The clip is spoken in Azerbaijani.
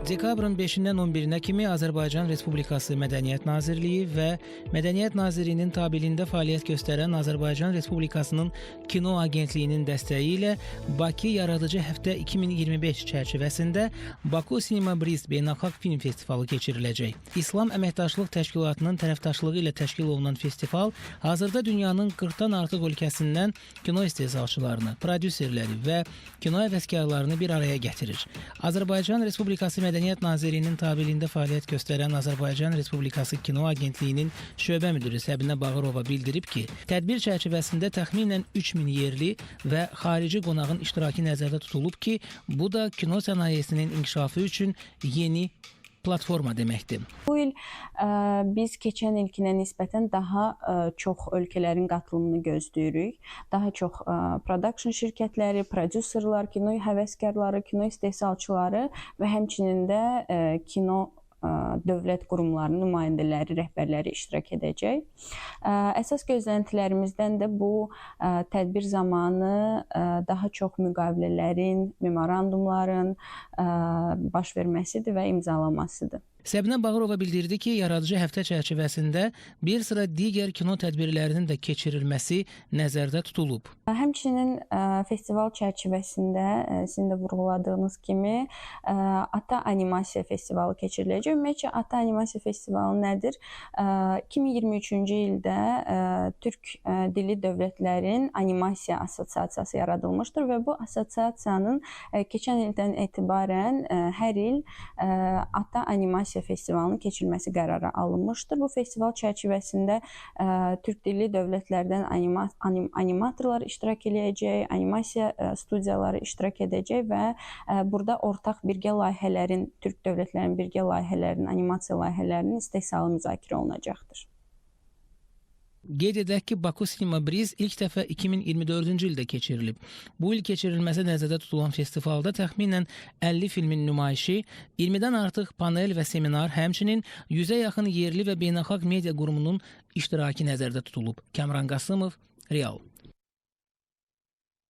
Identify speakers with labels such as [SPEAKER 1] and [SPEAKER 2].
[SPEAKER 1] Dekabrın 5-dən 11-nə kimi Azərbaycan Respublikası Mədəniyyət Nazirliyi və Mədəniyyət Nazirliyinin tabeliyində fəaliyyət göstərən Azərbaycan Respublikasının Kino Agentliyinin dəstəyi ilə Bakı Yaradıcı Həftə 2025 çərçivəsində Baku Cinema Breeze Beynəlxalq Film Festivalı keçiriləcək. İslam Əməkdaşlıq Təşkilatının tərəfdaşlığı ilə təşkil olunan festival hazırda dünyanın 40-dan artıq ölkəsindən kino istehsalçılarını, prodüserləri və kino həvəskarlarını bir araya gətirir. Azərbaycan Respublikası Mədəniyyət Nazirliyinin tabeliyində fəaliyyət göstərən Azərbaycan Respublikası Kino Agentliyinin şöbə müdiri Səbinə Bağırova bildirib ki, tədbir çərçivəsində təxminən 3000 yerli və xarici qonağın iştirakı nəzərdə tutulub ki, bu da kino sənayesinin inkişafı üçün yeni platforma deməkdir.
[SPEAKER 2] Bu il biz keçən ilkinə nisbətən daha çox ölkələrin qatılımını gözləyirik. Daha çox production şirkətləri, prodüserlər, kino həvəskarları, kino istehsalçıları və həmçinin də kino dövlət qurumlarının nümayəndələri, rəhbərləri iştirak edəcək. Əsas gözləntilərimizdən də bu tədbir zamanı daha çox müqavilələrin, memorandumların baş verməsidir və imzalamasıdır.
[SPEAKER 1] Səbinə Bağırova bildirdi ki, Yaradıcı Həftə çərçivəsində bir sıra digər kino tədbirlərinin də keçirilməsi nəzərdə tutulub.
[SPEAKER 2] Həmçinin festival çərçivəsində sizin də vurğuladığınız kimi Ata Animasiya Festivalı keçiriləcək. Ümumiyyətcə Ata Animasiya Festivalı nədir? 2023-cü ildə Türk Dili Dövlətlərin Animasiya Assosiasiyası yaradılmışdır və bu assosiasiyanın keçən ildən etibarən hər il Ata Animasiya Festivalının keçirilməsi qərarı alınmışdır. Bu festival çərçivəsində Türk Dili Dövlətlərdən animatorlar iştirak edəcək, animasiya studiyaları iştirak edəcək və burada ortaq birgə layihələrin, Türk dövlətlərinin birgə layihələrinin, animasiya layihələrinin istehsalı müzakirə olunacaqdır.
[SPEAKER 1] Qeyd edək ki, Baku Cinema Breeze ilk dəfə 2024-cü ildə keçirilib. Bu il keçirilməsi nəzərdə tutulan festivalda təxminən 50 filmin nümayişi, 20-dən artıq panel və seminar, həmçinin 100-ə yaxın yerli və beynəlxalq media qurumunun iştirakı nəzərdə tutulub. Kamran Qasımov, Real.